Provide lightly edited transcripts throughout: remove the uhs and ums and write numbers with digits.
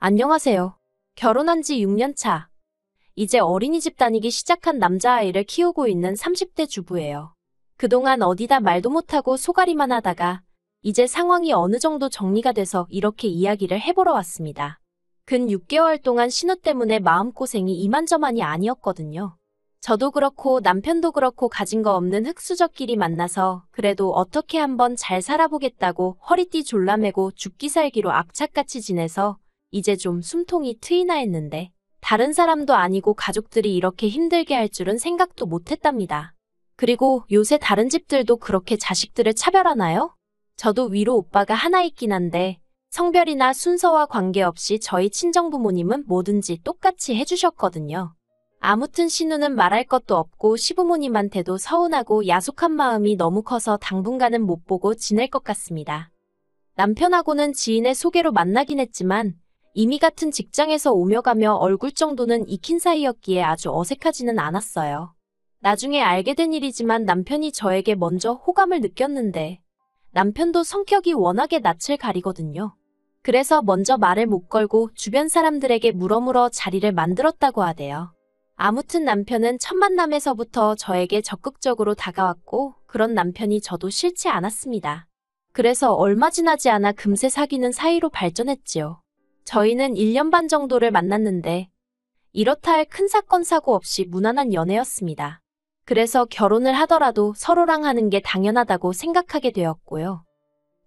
안녕하세요. 결혼한 지 6년 차. 이제 어린이집 다니기 시작한 남자아이를 키우고 있는 30대 주부예요. 그동안 어디다 말도 못하고 소갈이만 하다가 이제 상황이 어느 정도 정리가 돼서 이렇게 이야기를 해보러 왔습니다. 근 6개월 동안 신우 때문에 마음고생이 이만저만이 아니었거든요. 저도 그렇고 남편도 그렇고 가진 거 없는 흙수저끼리 만나서 그래도 어떻게 한번 잘 살아보겠다고 허리띠 졸라매고 죽기 살기로 악착같이 지내서 이제 좀 숨통이 트이나 했는데 다른 사람도 아니고 가족들이 이렇게 힘들게 할 줄은 생각도 못했답니다. 그리고 요새 다른 집들도 그렇게 자식들을 차별하나요? 저도 위로 오빠가 하나 있긴 한데 성별이나 순서와 관계없이 저희 친정부모님은 뭐든지 똑같이 해주셨거든요. 아무튼 신우는 말할 것도 없고 시부모님한테도 서운하고 야속한 마음이 너무 커서 당분간은 못 보고 지낼 것 같습니다. 남편하고는 지인의 소개로 만나긴 했지만 이미 같은 직장에서 오며 가며 얼굴 정도는 익힌 사이였기에 아주 어색하지는 않았어요. 나중에 알게 된 일이지만 남편이 저에게 먼저 호감을 느꼈는데 남편도 성격이 워낙에 낯을 가리거든요. 그래서 먼저 말을 못 걸고 주변 사람들에게 물어물어 자리를 만들었다고 하대요. 아무튼 남편은 첫 만남에서부터 저에게 적극적으로 다가왔고 그런 남편이 저도 싫지 않았습니다. 그래서 얼마 지나지 않아 금세 사귀는 사이로 발전했지요. 저희는 1년 반 정도를 만났는데 이렇다 할 큰 사건 사고 없이 무난한 연애였습니다. 그래서 결혼을 하더라도 서로랑 하는 게 당연하다고 생각하게 되었고요.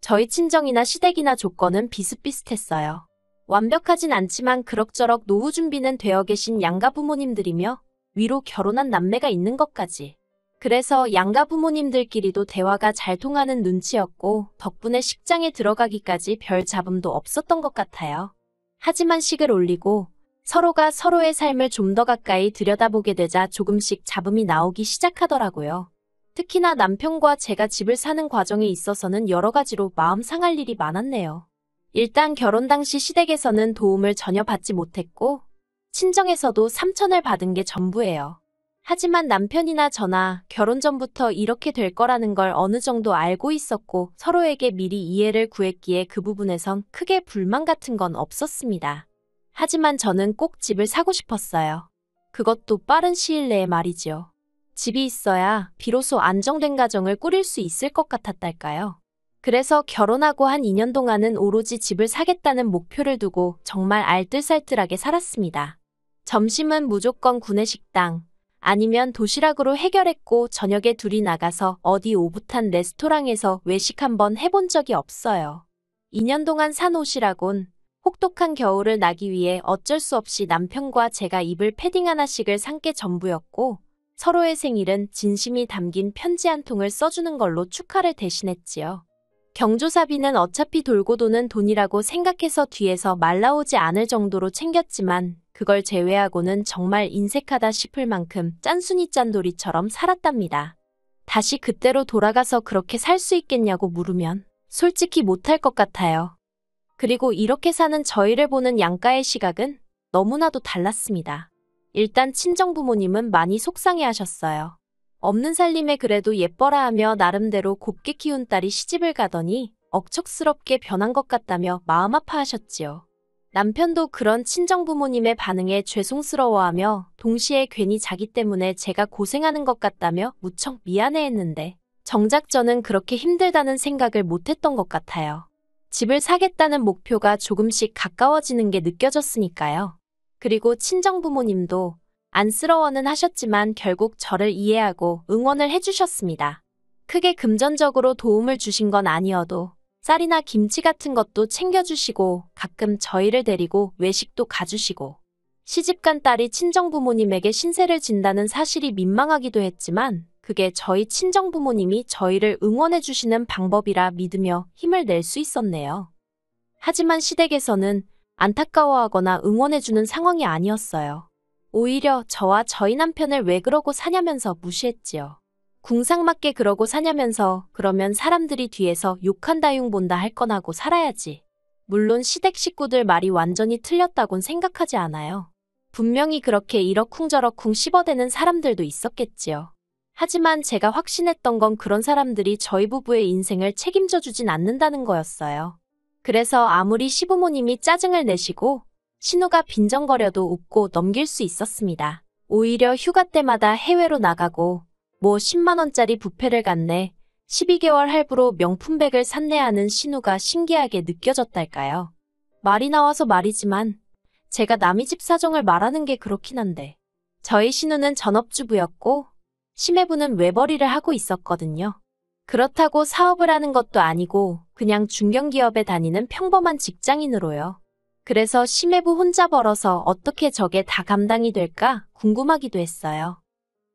저희 친정이나 시댁이나 조건은 비슷비슷했어요. 완벽하진 않지만 그럭저럭 노후 준비는 되어 계신 양가 부모님들이며 위로 결혼한 남매가 있는 것까지. 그래서 양가 부모님들끼리도 대화가 잘 통하는 눈치였고 덕분에 식장에 들어가기까지 별 잡음도 없었던 것 같아요. 하지만 식을 올리고 서로가 서로의 삶을 좀 더 가까이 들여다보게 되자 조금씩 잡음이 나오기 시작하더라고요. 특히나 남편과 제가 집을 사는 과정에 있어서는 여러 가지로 마음 상할 일이 많았네요. 일단 결혼 당시 시댁에서는 도움을 전혀 받지 못했고 친정에서도 삼천을 받은 게 전부예요. 하지만 남편이나 저나 결혼 전부터 이렇게 될 거라는 걸 어느 정도 알고 있었고 서로에게 미리 이해를 구했기에 그 부분에선 크게 불만 같은 건 없었습니다. 하지만 저는 꼭 집을 사고 싶었어요. 그것도 빠른 시일 내에 말이지요. 집이 있어야 비로소 안정된 가정을 꾸릴 수 있을 것 같았달까요. 그래서 결혼하고 한 2년 동안은 오로지 집을 사겠다는 목표를 두고 정말 알뜰살뜰하게 살았습니다. 점심은 무조건 구내식당, 아니면 도시락으로 해결했고 저녁에 둘이 나가서 어디 오붓한 레스토랑에서 외식 한번 해본 적이 없어요. 2년 동안 산 옷이라곤 혹독한 겨울을 나기 위해 어쩔 수 없이 남편과 제가 입을 패딩 하나씩을 산 게 전부였고 서로의 생일은 진심이 담긴 편지 한 통을 써주는 걸로 축하를 대신했지요. 경조사비는 어차피 돌고 도는 돈이라고 생각해서 뒤에서 말 나오지 않을 정도로 챙겼지만 그걸 제외하고는 정말 인색하다 싶을 만큼 짠순이 짠돌이처럼 살았답니다. 다시 그때로 돌아가서 그렇게 살 수 있겠냐고 물으면 솔직히 못할 것 같아요. 그리고 이렇게 사는 저희를 보는 양가의 시각은 너무나도 달랐습니다. 일단 친정부모님은 많이 속상해하셨어요. 없는 살림에 그래도 예뻐라 하며 나름대로 곱게 키운 딸이 시집을 가더니 억척스럽게 변한 것 같다며 마음 아파하셨지요. 남편도 그런 친정부모님의 반응에 죄송스러워하며 동시에 괜히 자기 때문에 제가 고생하는 것 같다며 무척 미안해했는데 정작 저는 그렇게 힘들다는 생각을 못했던 것 같아요. 집을 사겠다는 목표가 조금씩 가까워지는 게 느껴졌으니까요. 그리고 친정부모님도 안쓰러워는 하셨지만 결국 저를 이해하고 응원을 해주셨습니다. 크게 금전적으로 도움을 주신 건 아니어도 쌀이나 김치 같은 것도 챙겨주시고 가끔 저희를 데리고 외식도 가주시고 시집간 딸이 친정부모님에게 신세를 진다는 사실이 민망하기도 했지만 그게 저희 친정부모님이 저희를 응원해주시는 방법이라 믿으며 힘을 낼 수 있었네요. 하지만 시댁에서는 안타까워하거나 응원해주는 상황이 아니었어요. 오히려 저와 저희 남편을 왜 그러고 사냐면서 무시했지요. 궁상맞게 그러고 사냐면서 그러면 사람들이 뒤에서 욕한다 흉본다 할 건 하고 살아야지. 물론 시댁 식구들 말이 완전히 틀렸다곤 생각하지 않아요. 분명히 그렇게 이러쿵저러쿵 씹어대는 사람들도 있었겠지요. 하지만 제가 확신했던 건 그런 사람들이 저희 부부의 인생을 책임져 주진 않는다는 거였어요. 그래서 아무리 시부모님이 짜증을 내시고 신우가 빈정거려도 웃고 넘길 수 있었습니다. 오히려 휴가 때마다 해외로 나가고 10만 원짜리 뷔페를 갔네, 12개월 할부로 명품백을 샀네 하는 신우가 신기하게 느껴졌달까요. 말이 나와서 말이지만 제가 남의 집 사정을 말하는 게 그렇긴 한데 저희 신우는 전업주부였고 심해부는 외벌이를 하고 있었거든요. 그렇다고 사업을 하는 것도 아니고 그냥 중견기업에 다니는 평범한 직장인으로요. 그래서 심해부 혼자 벌어서 어떻게 저게 다 감당이 될까 궁금하기도 했어요.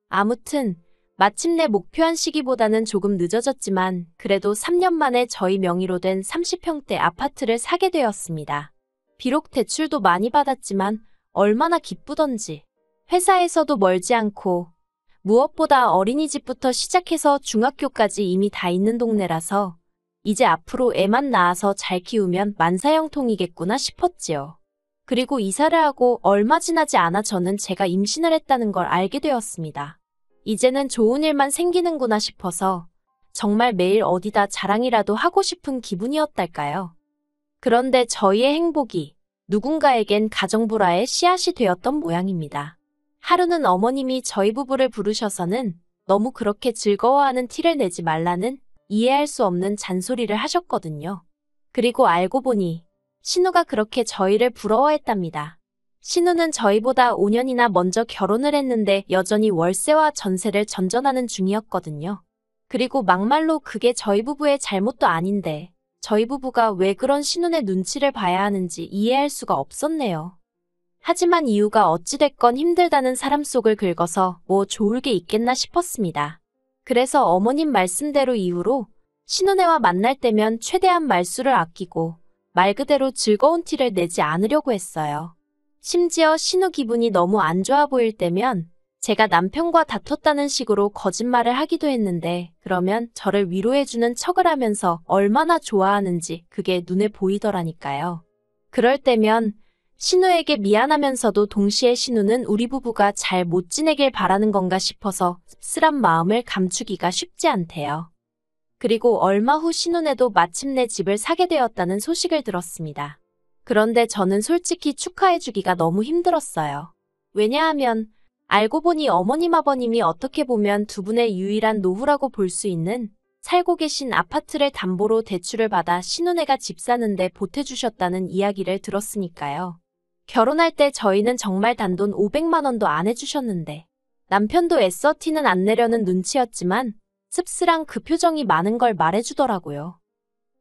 아무튼 마침내 목표한 시기보다는 조금 늦어졌지만 그래도 3년 만에 저희 명의로 된 30평대 아파트를 사게 되었습니다. 비록 대출도 많이 받았지만 얼마나 기쁘던지. 회사에서도 멀지 않고 무엇보다 어린이집부터 시작해서 중학교까지 이미 다 있는 동네라서 이제 앞으로 애만 낳아서 잘 키우면 만사형통이겠구나 싶었지요. 그리고 이사를 하고 얼마 지나지 않아 저는 제가 임신을 했다는 걸 알게 되었습니다. 이제는 좋은 일만 생기는구나 싶어서 정말 매일 어디다 자랑이라도 하고 싶은 기분이었달까요. 그런데 저희의 행복이 누군가에겐 가정불화의 씨앗이 되었던 모양입니다. 하루는 어머님이 저희 부부를 부르셔서는 너무 그렇게 즐거워하는 티를 내지 말라는 이해할 수 없는 잔소리를 하셨거든요. 그리고 알고 보니 신우가 그렇게 저희를 부러워했답니다. 신우는 저희보다 5년이나 먼저 결혼을 했는데 여전히 월세와 전세를 전전하는 중이었거든요. 그리고 막말로 그게 저희 부부의 잘못도 아닌데 저희 부부가 왜 그런 신우의 눈치를 봐야 하는지 이해할 수가 없었네요. 하지만 이유가 어찌됐건 힘들다는 사람 속을 긁어서 좋을 게 있겠나 싶었습니다. 그래서 어머님 말씀대로 이후로 신우네와 만날 때면 최대한 말수를 아끼고 말 그대로 즐거운 티를 내지 않으려고 했어요. 심지어 신우 기분이 너무 안 좋아 보일 때면 제가 남편과 다퉜다는 식으로 거짓말을 하기도 했는데 그러면 저를 위로해주는 척을 하면서 얼마나 좋아하는지 그게 눈에 보이더라니까요. 그럴 때면 신우에게 미안하면서도 동시에 신우는 우리 부부가 잘 못 지내길 바라는 건가 싶어서 씁쓸한 마음을 감추기가 쉽지 않대요. 그리고 얼마 후 신우네도 마침내 집을 사게 되었다는 소식을 들었습니다. 그런데 저는 솔직히 축하해주기가 너무 힘들었어요. 왜냐하면 알고 보니 어머님 아버님이 어떻게 보면 두 분의 유일한 노후라고 볼 수 있는 살고 계신 아파트를 담보로 대출을 받아 신우네가 집 사는데 보태주셨다는 이야기를 들었으니까요. 결혼할 때 저희는 정말 단돈 500만 원도 안 해주셨는데 남편도 애써 티는 안 내려는 눈치였지만 씁쓸한 그 표정이 많은 걸 말해주더라고요.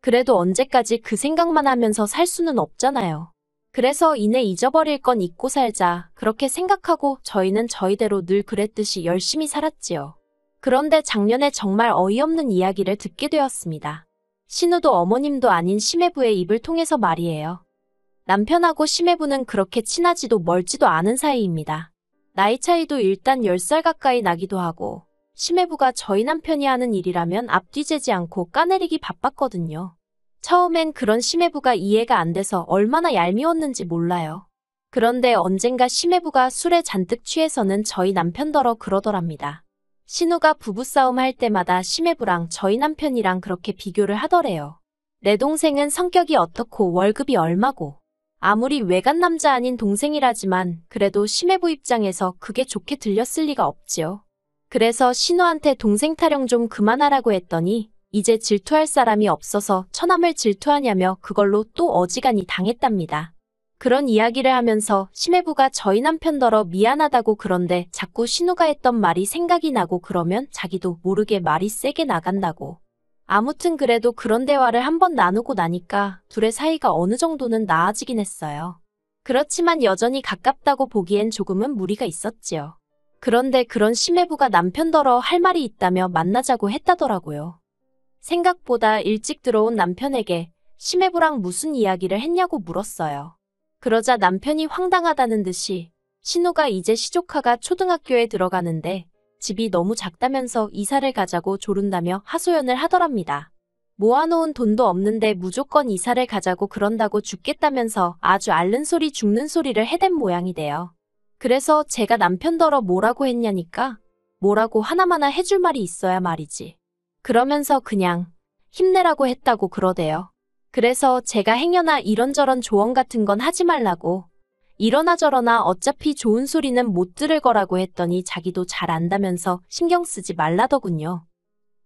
그래도 언제까지 그 생각만 하면서 살 수는 없잖아요. 그래서 이내 잊어버릴 건 잊고 살자 그렇게 생각하고 저희는 저희대로 늘 그랬듯이 열심히 살았지요. 그런데 작년에 정말 어이없는 이야기를 듣게 되었습니다. 신우도 어머님도 아닌 심해부의 입을 통해서 말이에요. 남편하고 심해부는 그렇게 친하지도 멀지도 않은 사이입니다. 나이 차이도 일단 10살 가까이 나기도 하고 심해부가 저희 남편이 하는 일이라면 앞뒤 재지 않고 까내리기 바빴거든요. 처음엔 그런 심해부가 이해가 안 돼서 얼마나 얄미웠는지 몰라요. 그런데 언젠가 심해부가 술에 잔뜩 취해서는 저희 남편더러 그러더랍니다. 신우가 부부싸움 할 때마다 심해부랑 저희 남편이랑 그렇게 비교를 하더래요. 내 동생은 성격이 어떻고 월급이 얼마고 아무리 외간 남자 아닌 동생이라지만 그래도 심해부 입장에서 그게 좋게 들렸을 리가 없지요. 그래서 신우한테 동생 타령 좀 그만하라고 했더니 이제 질투할 사람이 없어서 처남을 질투하냐며 그걸로 또 어지간히 당했답니다. 그런 이야기를 하면서 심해부가 저희 남편더러 미안하다고 그런데 자꾸 신우가 했던 말이 생각이 나고 그러면 자기도 모르게 말이 세게 나간다고. 아무튼 그래도 그런 대화를 한번 나누고 나니까 둘의 사이가 어느 정도는 나아지긴 했어요. 그렇지만 여전히 가깝다고 보기엔 조금은 무리가 있었지요. 그런데 그런 심해부가 남편더러 할 말이 있다며 만나자고 했다더라고요. 생각보다 일찍 들어온 남편에게 심해부랑 무슨 이야기를 했냐고 물었어요. 그러자 남편이 황당하다는 듯이 신우가 이제 시조카가 초등학교에 들어가는데 집이 너무 작다면서 이사를 가자고 조른다며 하소연을 하더랍니다. 모아놓은 돈도 없는데 무조건 이사를 가자고 그런다고 죽겠다면서 아주 앓는 소리 죽는 소리를 해댄 모양이래요. 그래서 제가 남편더러 뭐라고 했냐니까 뭐라고 하나마나 해줄 말이 있어야 말이지. 그러면서 그냥 힘내라고 했다고 그러대요. 그래서 제가 행여나 이런저런 조언 같은 건 하지 말라고 이러나 저러나 어차피 좋은 소리는 못 들을 거라고 했더니 자기도 잘 안다면서 신경 쓰지 말라더군요.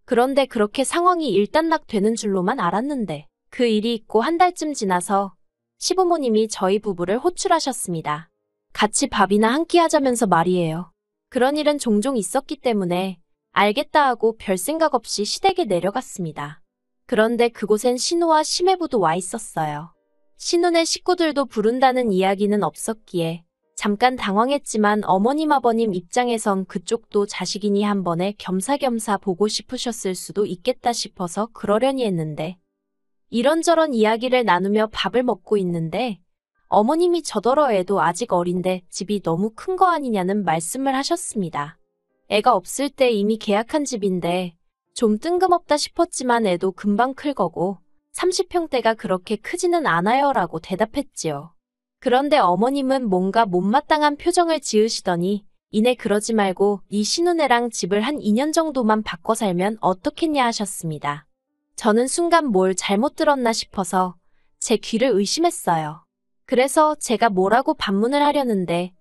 그런데 그렇게 상황이 일단락되는 줄로만 알았는데 그 일이 있고 한 달쯤 지나서 시부모님이 저희 부부를 호출하셨습니다. 같이 밥이나 한 끼 하자면서 말이에요. 그런 일은 종종 있었기 때문에 알겠다 하고 별 생각 없이 시댁에 내려갔습니다. 그런데 그곳엔 신우와 시매부도 와 있었어요. 신우네 식구들도 부른다는 이야기는 없었기에 잠깐 당황했지만 어머님 아버님 입장에선 그쪽도 자식이니 한 번에 겸사겸사 보고 싶으셨을 수도 있겠다 싶어서 그러려니 했는데 이런저런 이야기를 나누며 밥을 먹고 있는데 어머님이 저더러 애도 아직 어린데 집이 너무 큰 거 아니냐는 말씀을 하셨습니다. 애가 없을 때 이미 계약한 집인데 좀 뜬금없다 싶었지만 애도 금방 클 거고 30평대가 그렇게 크지는 않아요 라고 대답했지요. 그런데 어머님은 뭔가 못마땅한 표정을 지으시더니 이내 그러지 말고 네 신우네랑 집을 한 2년 정도만 바꿔 살면 어떻겠냐 하셨습니다. 저는 순간 뭘 잘못 들었나 싶어서 제 귀를 의심했어요. 그래서 제가 뭐라고 반문을 하려는데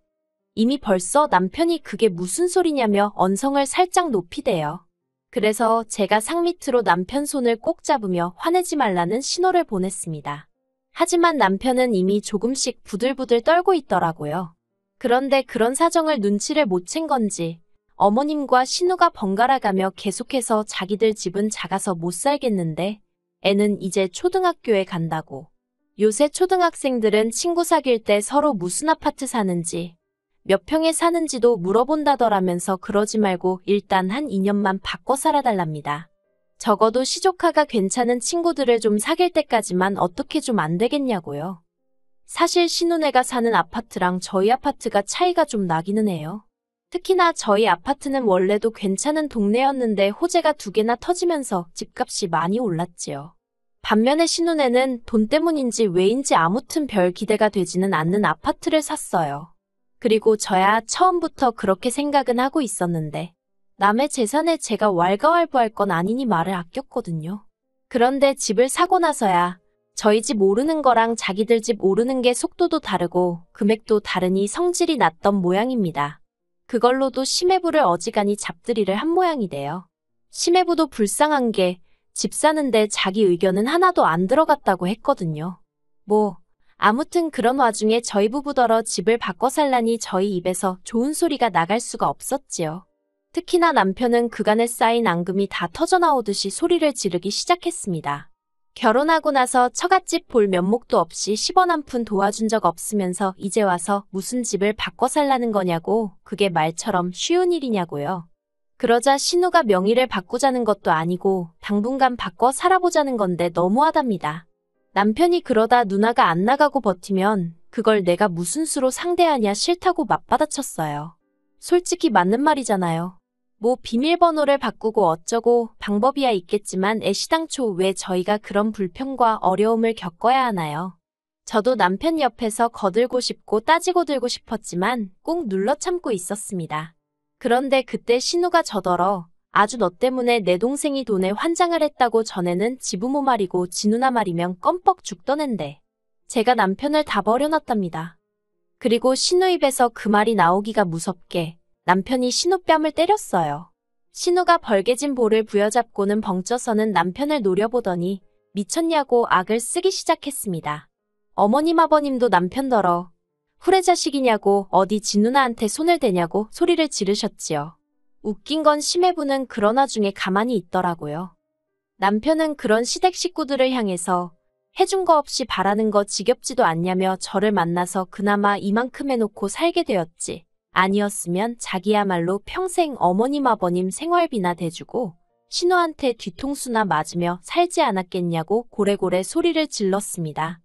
이미 벌써 남편이 그게 무슨 소리냐며 언성을 살짝 높이대요. 그래서 제가 상밑으로 남편 손을 꼭 잡으며 화내지 말라는 신호를 보냈습니다. 하지만 남편은 이미 조금씩 부들부들 떨고 있더라고요. 그런데 그런 사정을 눈치를 못 챈 건지 어머님과 신우가 번갈아가며 계속해서 자기들 집은 작아서 못 살겠는데 애는 이제 초등학교에 간다고. 요새 초등학생들은 친구 사귈 때 서로 무슨 아파트 사는지 몇 평에 사는지도 물어본다더라면서 그러지 말고 일단 한 2년만 바꿔 살아달랍니다. 적어도 시조카가 괜찮은 친구들을 좀 사귈 때까지만 어떻게 좀 안 되겠냐고요. 사실 신우네가 사는 아파트랑 저희 아파트가 차이가 좀 나기는 해요. 특히나 저희 아파트는 원래도 괜찮은 동네였는데 호재가 2개나 터지면서 집값이 많이 올랐지요. 반면에 신우네는 돈 때문인지 왜인지 아무튼 별 기대가 되지는 않는 아파트를 샀어요. 그리고 저야 처음부터 그렇게 생각은 하고 있었는데 남의 재산에 제가 왈가왈부할 건 아니니 말을 아꼈거든요. 그런데 집을 사고 나서야 저희 집 오르는 거랑 자기들 집 오르는 게 속도도 다르고 금액도 다르니 성질이 났던 모양입니다. 그걸로도 시매부를 어지간히 잡들이를 한 모양이래요. 시매부도 불쌍한 게 집 사는데 자기 의견은 하나도 안 들어갔다고 했거든요. 아무튼 그런 와중에 저희 부부더러 집을 바꿔 살라니 저희 입에서 좋은 소리가 나갈 수가 없었지요. 특히나 남편은 그간에 쌓인 앙금이 다 터져나오듯이 소리를 지르기 시작했습니다. 결혼하고 나서 처갓집 볼 면목도 없이 10원 한 푼 도와준 적 없으면서 이제 와서 무슨 집을 바꿔 살라는 거냐고 그게 말처럼 쉬운 일이냐고요. 그러자 신우가 명의를 바꾸자는 것도 아니고 당분간 바꿔 살아보자는 건데 너무하답니다. 남편이 그러다 누나가 안 나가고 버티면 그걸 내가 무슨 수로 상대하냐 싫다고 맞받아쳤어요. 솔직히 맞는 말이잖아요. 비밀번호를 바꾸고 어쩌고 방법이야 있겠지만 애시당초 왜 저희가 그런 불평과 어려움을 겪어야 하나요? 저도 남편 옆에서 거들고 싶고 따지고 들고 싶었지만 꾹 눌러 참고 있었습니다. 그런데 그때 신우가 저더러 아주 너 때문에 내 동생이 돈에 환장을 했다고 전에는 지부모 말이고 지누나 말이면 껌뻑 죽던 앤데 제가 남편을 다 버려놨답니다. 그리고 신우 입에서 그 말이 나오기가 무섭게 남편이 신우 뺨을 때렸어요. 신우가 벌개진 볼을 부여잡고는 벙쪄서는 남편을 노려보더니 미쳤냐고 악을 쓰기 시작했습니다. 어머님 아버님도 남편더러 후레자식이냐고 어디 지누나한테 손을 대냐고 소리를 지르셨지요. 웃긴 건 시매부는 그런 와중에 가만히 있더라고요. 남편은 그런 시댁 식구들을 향해서 해준 거 없이 바라는 거 지겹지도 않냐며 저를 만나서 그나마 이만큼 해놓고 살게 되었지. 아니었으면 자기야말로 평생 어머님 아버님 생활비나 대주고 신우한테 뒤통수나 맞으며 살지 않았겠냐고 고래고래 소리를 질렀습니다.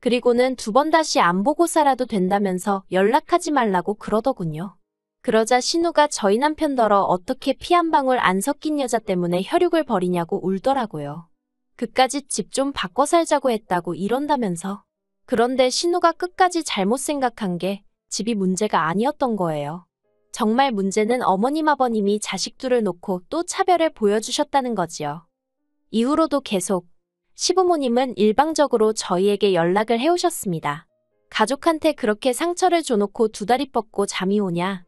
그리고는 2번 다시 안 보고 살아도 된다면서 연락하지 말라고 그러더군요. 그러자 신우가 저희 남편더러 어떻게 피 한 방울 안 섞인 여자 때문에 혈육을 벌이냐고 울더라고요. 그까짓 집 좀 바꿔 살자고 했다고 이런다면서. 그런데 신우가 끝까지 잘못 생각한 게 집이 문제가 아니었던 거예요. 정말 문제는 어머님 아버님이 자식 둘을 놓고 또 차별을 보여주셨다는 거지요. 이후로도 계속 시부모님은 일방적으로 저희에게 연락을 해오셨습니다. 가족한테 그렇게 상처를 줘놓고 두 다리 뻗고 잠이 오냐?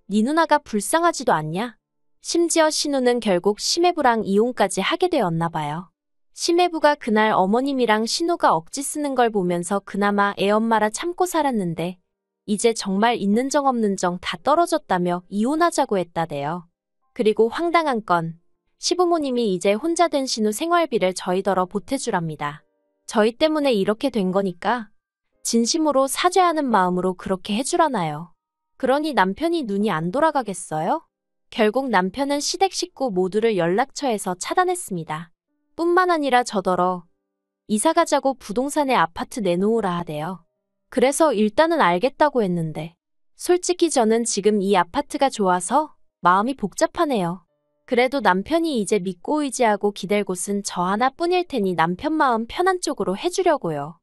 네 누나가 불쌍하지도 않냐? 심지어 신우는 결국 심해부랑 이혼까지 하게 되었나 봐요. 심해부가 그날 어머님이랑 신우가 억지 쓰는 걸 보면서 그나마 애엄마라 참고 살았는데 이제 정말 있는 정 없는 정 다 떨어졌다며 이혼하자고 했다대요. 그리고 황당한 건 시부모님이 이제 혼자 된 신우 생활비를 저희더러 보태주랍니다. 저희 때문에 이렇게 된 거니까 진심으로 사죄하는 마음으로 그렇게 해주라나요. 그러니 남편이 눈이 안 돌아가겠어요? 결국 남편은 시댁 식구 모두를 연락처에서 차단했습니다. 뿐만 아니라 저더러 이사 가자고 부동산에 아파트 내놓으라 하대요. 그래서 일단은 알겠다고 했는데 솔직히 저는 지금 이 아파트가 좋아서 마음이 복잡하네요. 그래도 남편이 이제 믿고 의지하고 기댈 곳은 저 하나뿐일 테니 남편 마음 편한 쪽으로 해주려고요.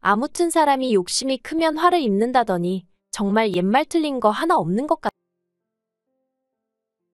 아무튼 사람이 욕심이 크면 화를 입는다더니 정말 옛말 틀린 거 하나 없는 것 같아요.